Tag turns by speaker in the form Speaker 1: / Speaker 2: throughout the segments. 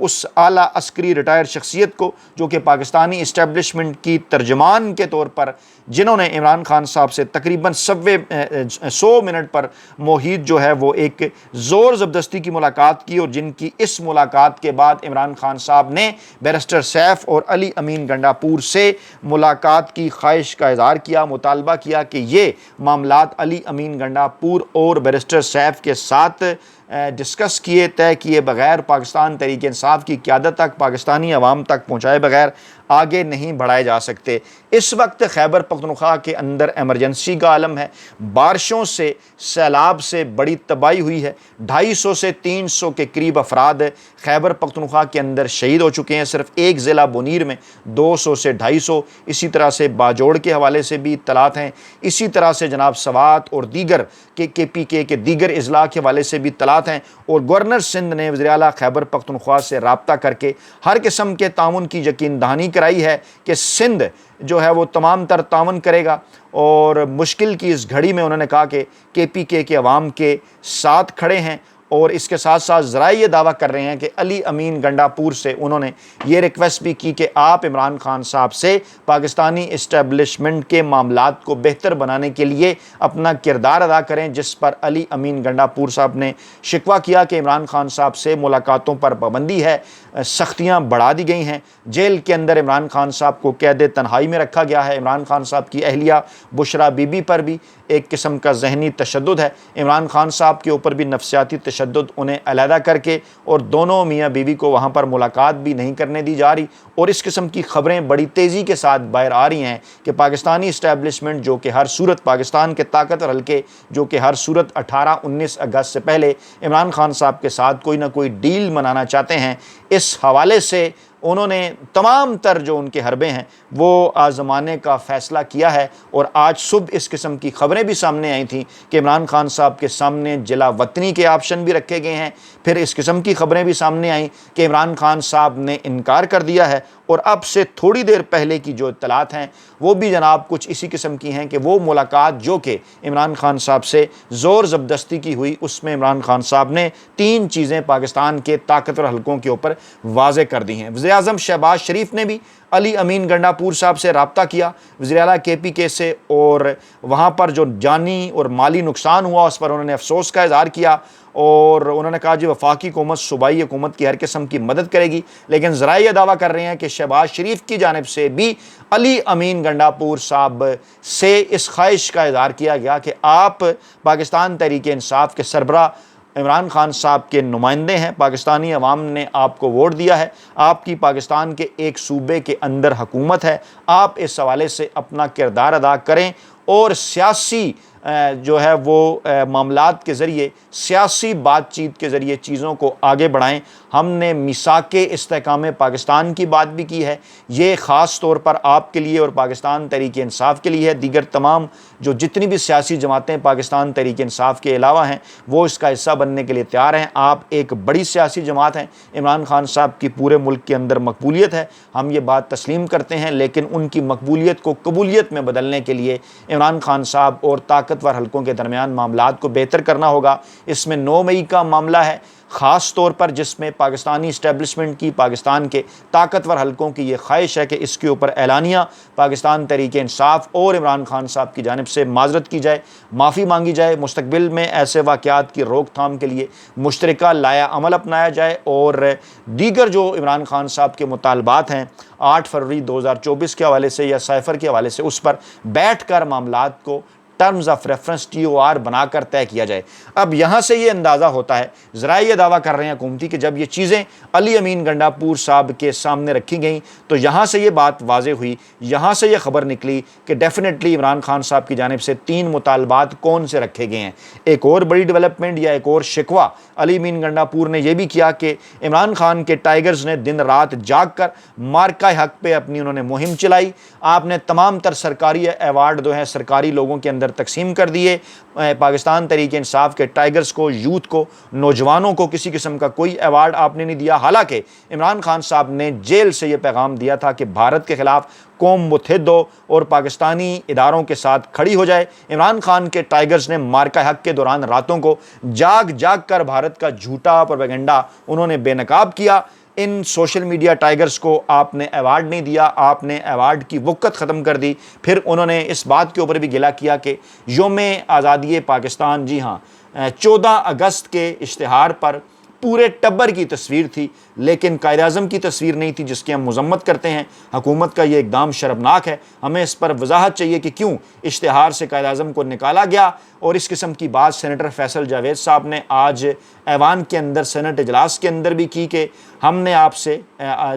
Speaker 1: اس اعلیٰ عسکری ریٹائر شخصیت کو جو کہ پاکستانی اسٹیبلشمنٹ کی ترجمان کے طور پر، جنہوں نے عمران خان صاحب سے تقریباً 100 منٹ پر محیط جو ہے وہ ایک زور زبردستی کی ملاقات کی، اور جن کی اس ملاقات کے بعد عمران خان صاحب نے بیرسٹر سیف اور علی امین گنڈاپور سے ملاقات کی خواہش کا اظہار کیا، مطالبہ کیا کہ یہ معاملات علی امین گنڈاپور اور بیرسٹر سیف کے ساتھ ڈسکس کیے، طے کیے بغیر، پاکستان تحریک انصاف کی قیادت تک، پاکستانی عوام تک پہنچائے بغیر آگے نہیں بڑھائے جا سکتے۔ اس وقت خیبر پختونخوا کے اندر ایمرجنسی کا عالم ہے، بارشوں سے، سیلاب سے بڑی تباہی ہوئی ہے، 250 سے 300 کے قریب افراد خیبر پختونخوا کے اندر شہید ہو چکے ہیں، صرف ایک ضلع بونیر میں 200 سے 250، اسی طرح سے باجوڑ کے حوالے سے بھی اطلاعات ہیں، اسی طرح سے جناب سوات اور دیگر کے پی کے دیگر اضلاع کے حوالے سے بھی اطلاعات ہیں، اور گورنر سندھ نے وزیر اعلیٰ خیبر پختونخوا سے رابطہ کر کے ہر قسم کے تعاون کی یقین دہانی کرائی ہے کہ سندھ جو ہے وہ تمام تر تعاون کرے گا، اور مشکل کی اس گھڑی میں انہوں نے کہا کہ پی کے عوام کے ساتھ کھڑے ہیں، اور اس کے ساتھ ساتھ ذرائع یہ دعویٰ کر رہے ہیں کہ علی امین گنڈاپور سے انہوں نے یہ ریکویسٹ بھی کی کہ آپ عمران خان صاحب سے پاکستانی اسٹیبلشمنٹ کے معاملات کو بہتر بنانے کے لیے اپنا کردار ادا کریں، جس پر علی امین گنڈاپور صاحب نے شکوہ کیا کہ عمران خان صاحب سے ملاقاتوں پر پابندی ہے، سختیاں بڑھا دی گئی ہیں، جیل کے اندر عمران خان صاحب کو قید تنہائی میں رکھا گیا ہے، عمران خان صاحب کی اہلیہ بشرا بی بی پر بھی ایک قسم کا ذہنی تشدد ہے، عمران خان صاحب کے اوپر بھی نفسیاتی تشدد، انہیں علیحدہ کر کے، اور دونوں میاں بیوی کو وہاں پر ملاقات بھی نہیں کرنے دی جا رہی، اور اس قسم کی خبریں بڑی تیزی کے ساتھ باہر آ رہی ہیں کہ پاکستانی اسٹیبلشمنٹ جو کہ ہر صورت پاکستان کے طاقتور حلقے جو کہ ہر صورت 18-19 اگست سے پہلے عمران خان صاحب کے ساتھ کوئی نہ کوئی ڈیل منانا چاہتے ہیں، اس حوالے سے انہوں نے تمام تر جو ان کے حربے ہیں وہ آزمانے کا فیصلہ کیا ہے، اور آج صبح اس قسم کی خبریں بھی سامنے آئی تھیں کہ عمران خان صاحب کے سامنے جلا وطنی کے آپشن بھی رکھے گئے ہیں، پھر اس قسم کی خبریں بھی سامنے آئیں کہ عمران خان صاحب نے انکار کر دیا ہے، اور اب سے تھوڑی دیر پہلے کی جو اطلاعات ہیں وہ بھی جناب کچھ اسی قسم کی ہیں کہ وہ ملاقات جو کہ عمران خان صاحب سے زور زبردستی کی ہوئی، اس میں عمران خان صاحب نے 3 چیزیں پاکستان کے طاقتور حلقوں کے اوپر واضح کر دی ہیں۔ وزیر اعظم شہباز شریف نے بھی علی امین گنڈاپور صاحب سے رابطہ کیا، وزیر اعلیٰ کے سے، اور وہاں پر جو جانی اور مالی نقصان ہوا اس پر انہوں نے افسوس کا اظہار کیا، اور انہوں نے کہا جی وفاقی حکومت صوبائی حکومت کی ہر قسم کی مدد کرے گی، لیکن ذرائع یہ دعویٰ کر رہے ہیں کہ شہباز شریف کی جانب سے بھی علی امین گنڈاپور صاحب سے اس خواہش کا اظہار کیا گیا کہ آپ پاکستان تحریک انصاف کے سربراہ عمران خان صاحب کے نمائندے ہیں، پاکستانی عوام نے آپ کو ووٹ دیا ہے، آپ کی پاکستان کے ایک صوبے کے اندر حکومت ہے، آپ اس حوالے سے اپنا کردار ادا کریں، اور سیاسی جو ہے وہ معاملات کے ذریعے، سیاسی بات چیت کے ذریعے چیزوں کو آگے بڑھائیں۔ ہم نے میثاق استحکام پاکستان کی بات بھی کی ہے، یہ خاص طور پر آپ کے لیے اور پاکستان تحریک انصاف کے لیے ہے، دیگر تمام جو جتنی بھی سیاسی جماعتیں پاکستان تحریک انصاف کے علاوہ ہیں وہ اس کا حصہ بننے کے لیے تیار ہیں۔ آپ ایک بڑی سیاسی جماعت ہیں، عمران خان صاحب کی پورے ملک کے اندر مقبولیت ہے، ہم یہ بات تسلیم کرتے ہیں، لیکن ان کی مقبولیت کو قبولیت میں بدلنے کے لیے عمران خان صاحب اور طاقتور حلقوں کے درمیان معاملات کو بہتر کرنا ہوگا۔ اس میں 9 مئی کا معاملہ ہے خاص طور پر، جس میں پاکستانی اسٹیبلشمنٹ کی، پاکستان کے طاقتور حلقوں کی یہ خواہش ہے کہ اس کے اوپر اعلانیہ پاکستان تحریک انصاف اور عمران خان صاحب کی جانب سے معذرت کی جائے، معافی مانگی جائے، مستقبل میں ایسے واقعات کی روک تھام کے لیے مشترکہ لایا عمل اپنایا جائے، اور دیگر جو عمران خان صاحب کے مطالبات ہیں 8 فروری 2024 کے حوالے سے یا سائفر کے حوالے سے، اس پر بیٹھ کر معاملات کو ٹرمز آف ریفرنس TOR بنا کر طے کیا جائے۔ اب یہاں سے یہ اندازہ ہوتا ہے، ذرائع یہ دعویٰ کر رہے ہیں حکومتی کہ جب یہ چیزیں علی امین گنڈاپور صاحب کے سامنے رکھی گئیں تو یہاں سے یہ بات واضح ہوئی، یہاں سے یہ خبر نکلی کہ ڈیفینیٹلی عمران خان صاحب کی جانب سے 3 مطالبات کون سے رکھے گئے ہیں۔ ایک اور بڑی ڈیولپمنٹ یا ایک اور شکوہ علی امین گنڈاپور نے یہ بھی کیا کہ عمران خان کے ٹائیگرز نے دن رات جاگ کر مارکہ حق پہ اپنی انہوں نے مہم چلائی، آپ نے تمام تر سرکاری ایوارڈ جو ہیں سرکاری لوگوں کے اندر تقسیم کر دیے، پاکستان تحریک انصاف کے ٹائیگرز کو، یوتھ کو، نوجوانوں کو کسی قسم کا کوئی ایوارڈ آپ نے نہیں دیا، حالانکہ عمران خان صاحب نے جیل سے یہ پیغام دیا تھا کہ بھارت کے خلاف قوم متحد ہو اور پاکستانی اداروں کے ساتھ کھڑی ہو جائے۔ عمران خان کے ٹائیگرز نے مارکہ حق کے دوران راتوں کو جاگ جاگ کر بھارت کا جھوٹا پروپیگنڈا انہوں نے بے نقاب کیا۔ ان سوشل میڈیا ٹائیگرز کو آپ نے ایوارڈ نہیں دیا، آپ نے ایوارڈ کی وقت ختم کر دی۔ پھر انہوں نے اس بات کے اوپر بھی گلہ کیا کہ یوم آزادی پاکستان، جی ہاں 14 اگست کے اشتہار پر پورے ٹبر کی تصویر تھی لیکن قائد اعظم کی تصویر نہیں تھی، جس کی ہم مذمت کرتے ہیں۔ حکومت کا یہ اقدام شرمناک ہے، ہمیں اس پر وضاحت چاہیے کہ کیوں اشتہار سے قائد اعظم کو نکالا گیا۔ اور اس قسم کی بات سینیٹر فیصل جاوید صاحب نے آج ایوان کے اندر سینٹ اجلاس کے اندر بھی کی کہ ہم نے آپ سے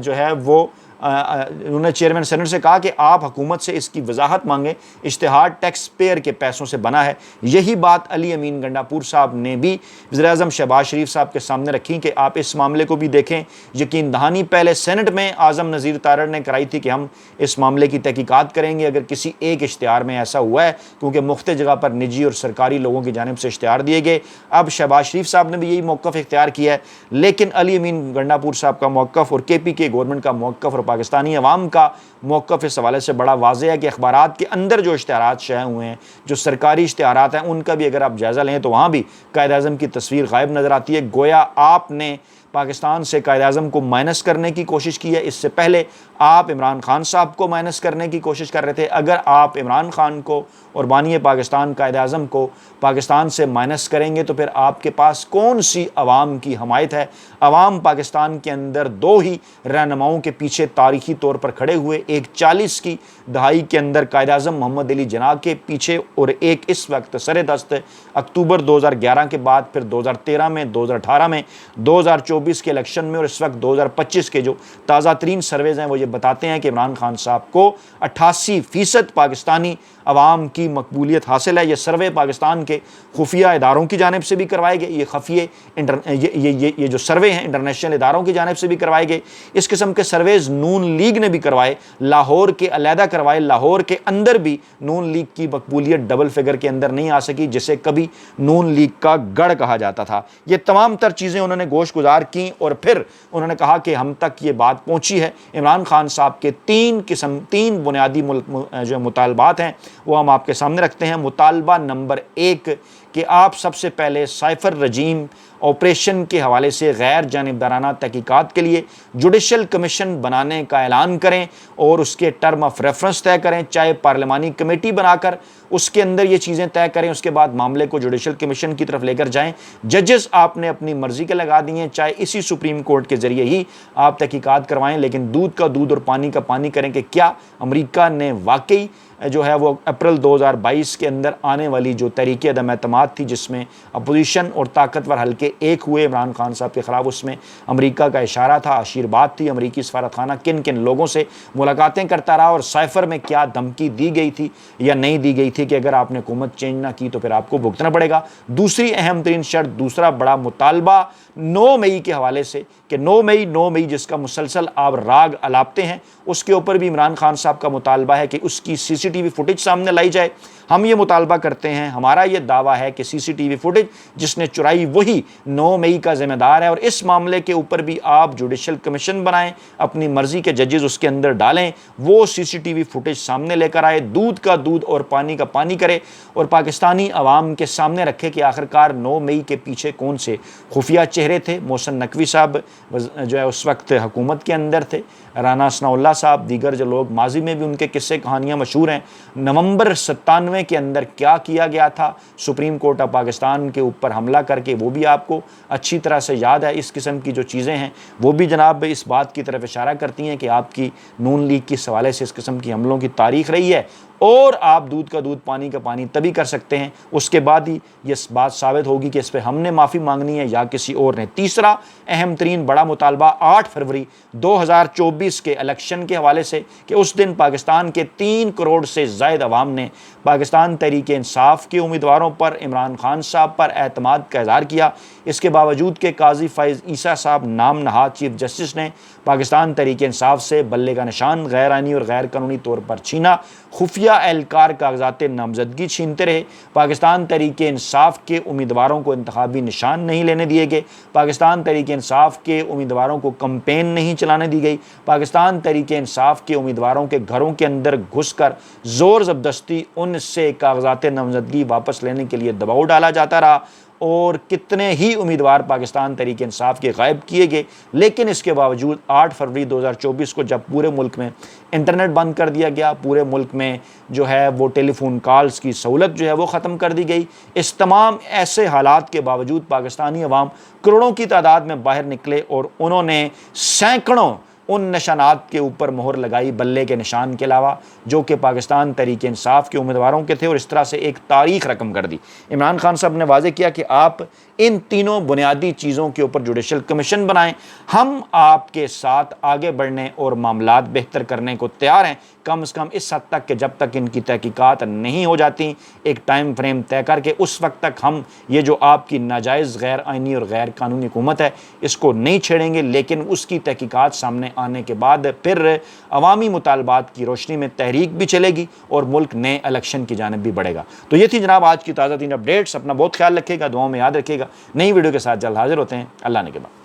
Speaker 1: جو ہے وہ انہوں نے چیئرمین سینٹ سے کہا کہ آپ حکومت سے اس کی وضاحت مانگیں، اشتہار ٹیکس پیئر کے پیسوں سے بنا ہے۔ یہی بات علی امین گنڈاپور صاحب نے بھی وزیر اعظم شہباز شریف صاحب کے سامنے رکھی کہ آپ اس معاملے کو بھی دیکھیں۔ یقین دہانی پہلے سینٹ میں اعظم نذیر تارڑ نے کرائی تھی کہ ہم اس معاملے کی تحقیقات کریں گے اگر کسی ایک اشتہار میں ایسا ہوا ہے، کیونکہ مختلف جگہ پر نجی اور سرکاری لوگوں کی جانب سے اشتہار دیے گئے۔ اب شہباز شریف صاحب نے بھی یہی موقف اختیار کیا ہے، لیکن علی امین گنڈاپور صاحب کا موقف اور کے پی کے گورنمنٹ کا موقف اور پاکستانی عوام کا موقف اس حوالے سے بڑا واضح ہے کہ اخبارات کے اندر جو اشتہارات شائع ہوئے ہیں، جو سرکاری اشتہارات ہیں، ان کا بھی اگر آپ جائزہ لیں تو وہاں بھی قائد اعظم کی تصویر غائب نظر آتی ہے۔ گویا آپ نے پاکستان سے قائد اعظم کو مائنس کرنے کی کوشش کی ہے۔ اس سے پہلے آپ عمران خان صاحب کو مائنس کرنے کی کوشش کر رہے تھے۔ اگر آپ عمران خان کو اور بانی پاکستان قائد اعظم کو پاکستان سے مائنس کریں گے تو پھر آپ کے پاس کون سی عوام کی حمایت ہے؟ عوام پاکستان کے اندر دو ہی رہنماؤں کے پیچھے تاریخی طور پر کھڑے ہوئے، ایک 40 کی دہائی کے اندر قائد اعظم محمد علی جناح کے پیچھے اور ایک اس وقت سر دست اکتوبر 2011 کے بعد پھر 2013 میں، 2018 میں، 2024 کے الیکشن میں اور اس وقت 2025 کے جو تازہ ترین سرویز ہیں وہ یہ بتاتے ہیں کہ عمران خان صاحب کو 88% پاکستانی عوام کی مقبولیت حاصل ہے۔ یہ سروے پاکستان کے خفیہ اداروں کی جانب سے بھی کروائے گئے، یہ جو سروے ہیں انٹرنیشنل اداروں کی جانب سے بھی کروائے گئے۔ اس قسم کے سرویز نون لیگ نے بھی کروائے، لاہور کے علیحدہ کروائے۔ لاہور کے اندر بھی نون لیگ کی مقبولیت ڈبل فگر کے اندر نہیں آ سکی، جسے کبھی نون لیگ کا گڑھ کہا جاتا تھا۔ یہ تمام تر چیزیں انہوں نے گوش گزار کی اور پھر انہوں نے کہا کہ ہم تک یہ بات پہنچی ہے۔ عمران خان صاحب کے تین بنیادی جو مطالبات ہیں وہ ہم آپ کے سامنے رکھتے ہیں۔ مطالبہ نمبر 1 کہ آپ سب سے پہلے سائفر رجیم آپریشن کے حوالے سے غیر جانبدارانہ تحقیقات کے لیے جوڈیشل کمیشن بنانے کا اعلان کریں اور اس کے ٹرم آف ریفرنس طے کریں، چاہے پارلیمانی کمیٹی بنا کر اس کے اندر یہ چیزیں طے کریں، اس کے بعد معاملے کو جوڈیشل کمیشن کی طرف لے کر جائیں۔ ججز آپ نے اپنی مرضی کے لگا دیے ہیں، چاہے اسی سپریم کورٹ کے ذریعے ہی آپ تحقیقات کروائیں، لیکن دودھ کا دودھ اور پانی کا پانی کریں کہ کیا امریکہ نے واقعی جو ہے وہ اپریل 2022 کے اندر آنے والی جو تحریک عدم اعتماد تھی، جس میں اپوزیشن اور طاقتور حلقے ایک ہوئے عمران خان صاحب کے خلاف، اس میں امریکہ کا اشارہ تھا، آشیرواد تھی، امریکی سفارت خانہ کن کن لوگوں سے ملاقاتیں کرتا رہا اور سائفر میں کیا دھمکی دی گئی تھی یا نہیں دی گئی تھی کہ اگر آپ نے حکومت چینج نہ کی تو پھر آپ کو بھگتنا پڑے گا۔ دوسری اہم ترین شرط، دوسرا بڑا مطالبہ 9 مئی کے حوالے سے کہ 9 مئی جس کا مسلسل آپ راگ الاپتے ہیں، اس کے اوپر بھی عمران خان صاحب کا مطالبہ ہے کہ اس کی سی سی ٹی وی فوٹیج سامنے لائی جائے۔ ہم یہ مطالبہ کرتے ہیں، ہمارا یہ دعویٰ ہے کہ سی سی ٹی وی فوٹیج جس نے چرائی وہی 9 مئی کا ذمہ دار ہے، اور اس معاملے کے اوپر بھی آپ جوڈیشل کمیشن بنائیں، اپنی مرضی کے ججز اس کے اندر ڈالیں، وہ سی سی ٹی وی فوٹیج سامنے لے کر آئے، دودھ کا دودھ اور پانی کا پانی کرے اور پاکستانی عوام کے سامنے رکھے کہ آخرکار 9 مئی کے پیچھے کون سے خفیہ چہرے تھے۔ محسن نقوی صاحب جو ہے اس وقت حکومت کے اندر تھے، رانا ثناء اللہ صاحب، دیگر جو لوگ ماضی میں بھی ان کے قصے کہانیاں مشہور ہیں۔ نومبر 97 کے اندر کیا کیا گیا تھا سپریم کورٹ آف پاکستان کے اوپر حملہ کر کے، وہ بھی آپ کو اچھی طرح سے یاد ہے۔ اس قسم کی جو چیزیں ہیں وہ بھی جناب اس بات کی طرف اشارہ کرتی ہیں کہ آپ کی نون لیگ کے حوالے سے اس قسم کی حملوں کی تاریخ رہی ہے، اور آپ دودھ کا دودھ پانی کا پانی تبھی کر سکتے ہیں اس کے بعد ہی یہ بات ثابت ہوگی کہ اس پہ ہم نے معافی مانگنی ہے یا کسی اور نے۔ تیسرا اہم ترین بڑا مطالبہ 8 فروری 2024 کے الیکشن کے حوالے سے کہ اس دن پاکستان کے 3 کروڑ سے زائد عوام نے پاکستان تحریک انصاف کے امیدواروں پر، عمران خان صاحب پر اعتماد کا اظہار کیا۔ اس کے باوجود کہ قاضی فائز عیسیٰ صاحب نام نہاد چیف جسٹس نے پاکستان تحریک انصاف سے بلے کا نشان غیر آئینی اور غیر قانونی طور پر چھینا، خفیہ اہلکار کاغذات نامزدگی چھینتے رہے، پاکستان تحریک انصاف کے امیدواروں کو انتخابی نشان نہیں لینے دیے گئے، پاکستان تحریک انصاف کے امیدواروں کو کمپین نہیں چلانے دی گئی، پاکستان تحریک انصاف کے امیدواروں کے گھروں کے اندر گھس کر زور زبردستی ان سے کاغذات نامزدگی واپس لینے کے لیے دباؤ ڈالا جاتا رہا، اور کتنے ہی امیدوار پاکستان تحریک انصاف کے غائب کیے گئے، لیکن اس کے باوجود 8 فروری 2024 کو جب پورے ملک میں انٹرنیٹ بند کر دیا گیا، پورے ملک میں جو ہے وہ ٹیلی فون کالز کی سہولت جو ہے وہ ختم کر دی گئی، اس تمام ایسے حالات کے باوجود پاکستانی عوام کروڑوں کی تعداد میں باہر نکلے اور انہوں نے سینکڑوں ان نشانات کے اوپر مہر لگائی بلے کے نشان کے علاوہ، جو کہ پاکستان تحریک انصاف کے امیدواروں کے تھے، اور اس طرح سے ایک تاریخ رقم کر دی۔ عمران خان صاحب نے واضح کیا کہ آپ ان تینوں بنیادی چیزوں کے اوپر جوڈیشل کمیشن بنائیں، ہم آپ کے ساتھ آگے بڑھنے اور معاملات بہتر کرنے کو تیار ہیں، کم از کم اس حد تک کہ جب تک ان کی تحقیقات نہیں ہو جاتی، ایک ٹائم فریم طے کر کے اس وقت تک ہم یہ جو آپ کی ناجائز غیر آئینی اور غیر قانونی حکومت ہے اس کو نہیں چھیڑیں گے، لیکن اس کی تحقیقات سامنے آنے کے بعد پھر عوامی مطالبات کی روشنی میں تحریک بھی چلے گی اور ملک نئے الیکشن کی جانب بھی بڑھے گا۔ تو یہ تھی جناب آج کی تازہ ترین اپڈیٹس، اپنا بہت خیال رکھیے گا، دعاؤں میں یاد رکھیے گا، نئی ویڈیو کے ساتھ جلد حاضر ہوتے ہیں، اللہ نے کے بعد۔